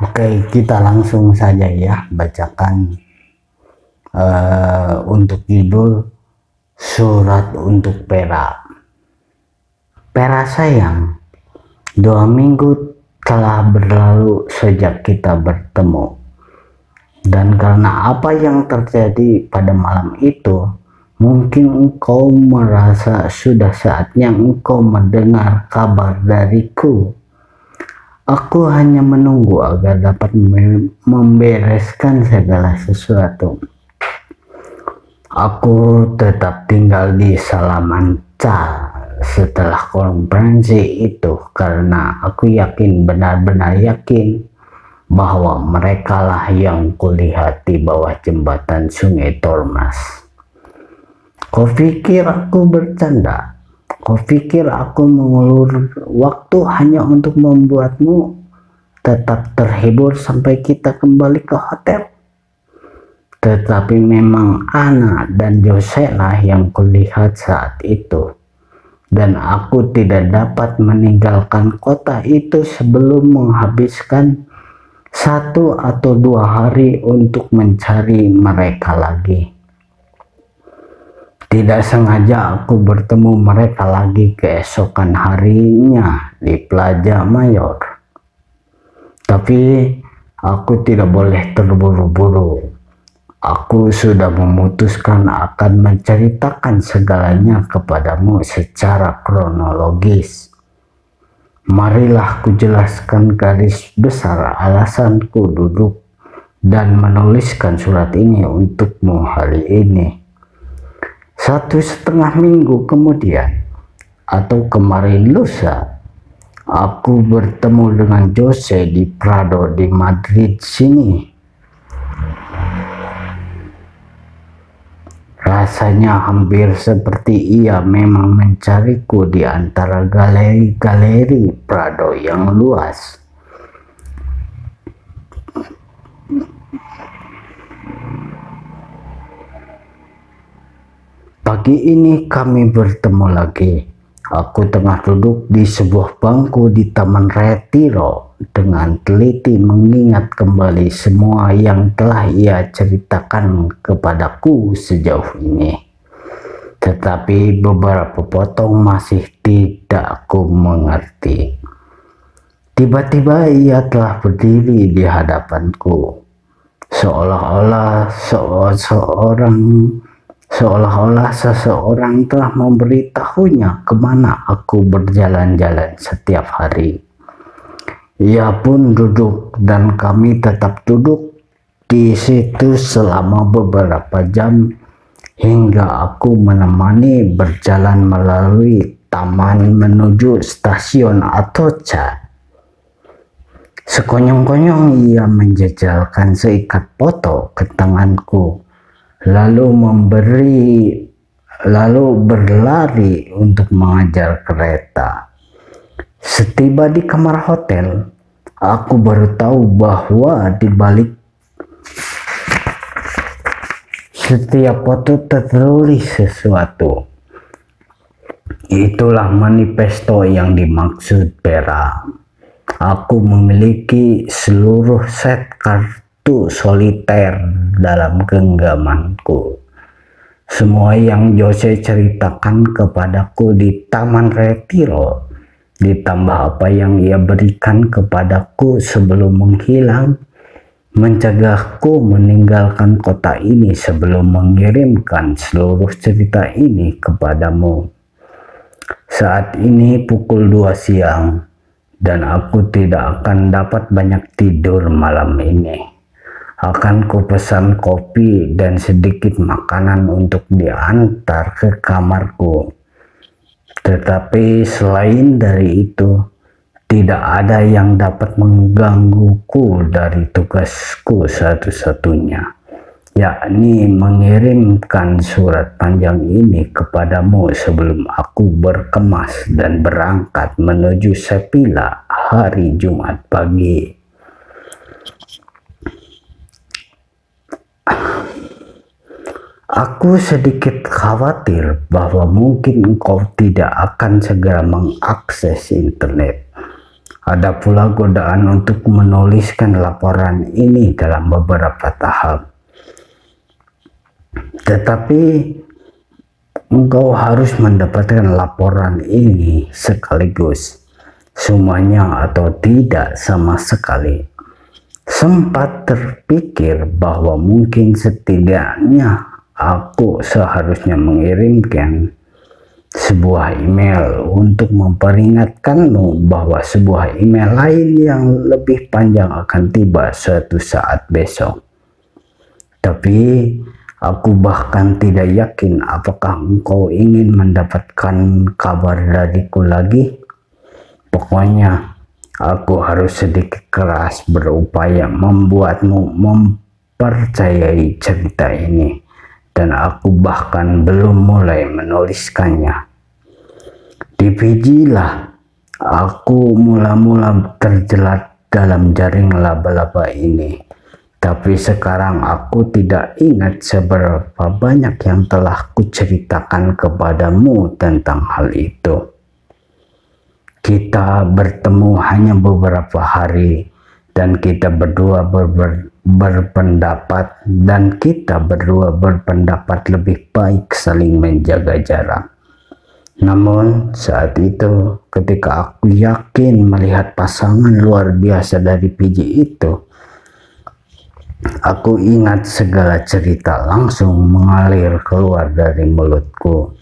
Oke, kita langsung saja ya bacakan untuk judul Surat untuk Vera. Vera sayang, 2 minggu telah berlalu sejak kita bertemu. Dan karena apa yang terjadi pada malam itu, mungkin engkau merasa sudah saatnya engkau mendengar kabar dariku. Aku hanya menunggu agar dapat membereskan segala sesuatu. Aku tetap tinggal di Salamanca setelah konferensi itu karena aku yakin, benar-benar yakin bahwa merekalah yang kulihat di bawah jembatan Sungai Tormes. Kau pikir aku bercanda? Kau pikir aku mengulur waktu hanya untuk membuatmu tetap terhibur sampai kita kembali ke hotel? Tetapi memang Ana dan Jose lah yang kulihat saat itu. Dan aku tidak dapat meninggalkan kota itu sebelum menghabiskan 1 atau 2 hari untuk mencari mereka lagi. Tidak sengaja aku bertemu mereka lagi keesokan harinya di Plaza Mayor. Tapi aku tidak boleh terburu-buru. Aku sudah memutuskan akan menceritakan segalanya kepadamu secara kronologis. Marilah kujelaskan garis besar alasanku duduk dan menuliskan surat ini untukmu hari ini. 1,5 minggu kemudian, atau kemarin lusa, aku bertemu dengan Jose di Prado di Madrid sini. Rasanya hampir seperti ia memang mencariku di antara galeri-galeri Prado yang luas. Pagi ini kami bertemu lagi. Aku tengah duduk di sebuah bangku di Taman Retiro dengan teliti mengingat kembali semua yang telah ia ceritakan kepadaku sejauh ini. Tetapi beberapa potong masih tidak aku mengerti. Tiba-tiba ia telah berdiri di hadapanku, seolah-olah seseorang telah memberitahunya kemana aku berjalan-jalan setiap hari. Ia pun duduk dan kami tetap duduk di situ selama beberapa jam hingga aku menemani berjalan melalui taman menuju stasiun Atocha. Sekonyong-konyong ia menjejalkan seikat foto ke tanganku. Lalu berlari untuk mengejar kereta. Setiba di kamar hotel, aku baru tahu bahwa di balik setiap foto tertulis sesuatu. Itulah manifesto yang dimaksud Vera. Aku memiliki seluruh set kartu soliter dalam genggamanku. Semua yang Jose ceritakan kepadaku di Taman Retiro, ditambah apa yang ia berikan kepadaku sebelum menghilang, mencegahku meninggalkan kota ini sebelum mengirimkan seluruh cerita ini kepadamu. Saat ini pukul 2 siang dan aku tidak akan dapat banyak tidur malam ini. Akan kupesan kopi dan sedikit makanan untuk diantar ke kamarku. Tetapi selain dari itu, tidak ada yang dapat menggangguku dari tugasku satu-satunya, yakni mengirimkan surat panjang ini kepadamu sebelum aku berkemas dan berangkat menuju Sevilla hari Jumat pagi. Aku sedikit khawatir bahwa mungkin engkau tidak akan segera mengakses internet. Ada pula godaan untuk menuliskan laporan ini dalam beberapa tahap. Tetapi engkau harus mendapatkan laporan ini sekaligus, semuanya atau tidak sama sekali. Sempat terpikir bahwa mungkin setidaknya aku seharusnya mengirimkan sebuah email untuk memperingatkanmu bahwa sebuah email lain yang lebih panjang akan tiba suatu saat besok. Tapi aku bahkan tidak yakin apakah engkau ingin mendapatkan kabar dariku lagi. Pokoknya aku harus sedikit keras berupaya membuatmu mempercayai cerita ini. Dan aku bahkan belum mulai menuliskannya. Di Fiji lah aku mula-mula terjelat dalam jaring laba-laba ini. Tapi sekarang aku tidak ingat seberapa banyak yang telah kuceritakan kepadamu tentang hal itu. Kita bertemu hanya beberapa hari dan kita berdua berpendapat lebih baik saling menjaga jarak. Namun saat itu ketika aku yakin melihat pasangan luar biasa dari Fiji itu, aku ingat segala cerita langsung mengalir keluar dari mulutku.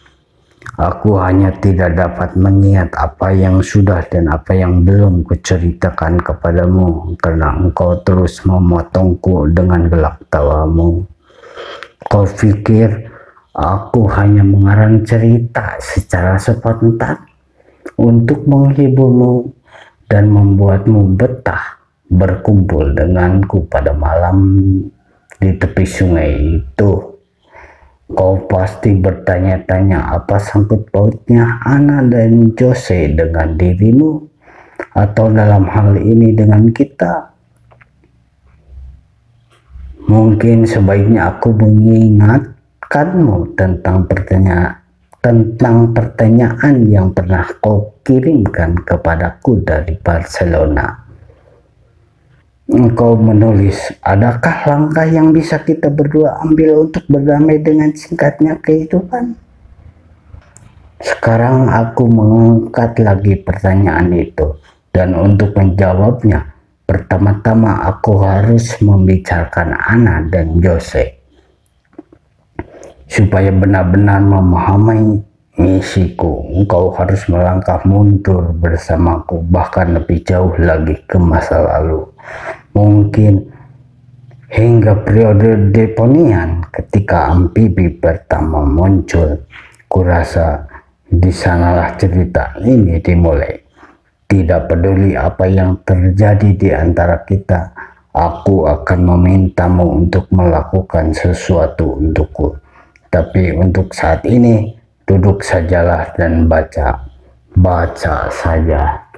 Aku hanya tidak dapat mengingat apa yang sudah dan apa yang belum kuceritakan kepadamu karena engkau terus memotongku dengan gelak tawamu. Kau pikir aku hanya mengarang cerita secara spontan untuk menghiburmu dan membuatmu betah berkumpul denganku pada malam di tepi sungai itu. Kau pasti bertanya-tanya apa sangkut pautnya Ana dan Jose dengan dirimu, atau dalam hal ini dengan kita. Mungkin sebaiknya aku mengingatkanmu tentang pertanyaan yang pernah kau kirimkan kepadaku dari Barcelona. Engkau menulis, adakah langkah yang bisa kita berdua ambil untuk berdamai dengan singkatnya kehidupan? Sekarang aku mengangkat lagi pertanyaan itu, dan untuk menjawabnya, pertama-tama aku harus membicarakan Ana dan Jose. Supaya benar-benar memahami misiku, engkau harus melangkah mundur bersamaku, bahkan lebih jauh lagi ke masa lalu. Mungkin hingga periode Devonian ketika amfibi pertama muncul. Kurasa di sanalah cerita ini dimulai. Tidak peduli apa yang terjadi di antara kita, aku akan memintamu untuk melakukan sesuatu untukku. Tapi untuk saat ini, duduk sajalah dan baca saja.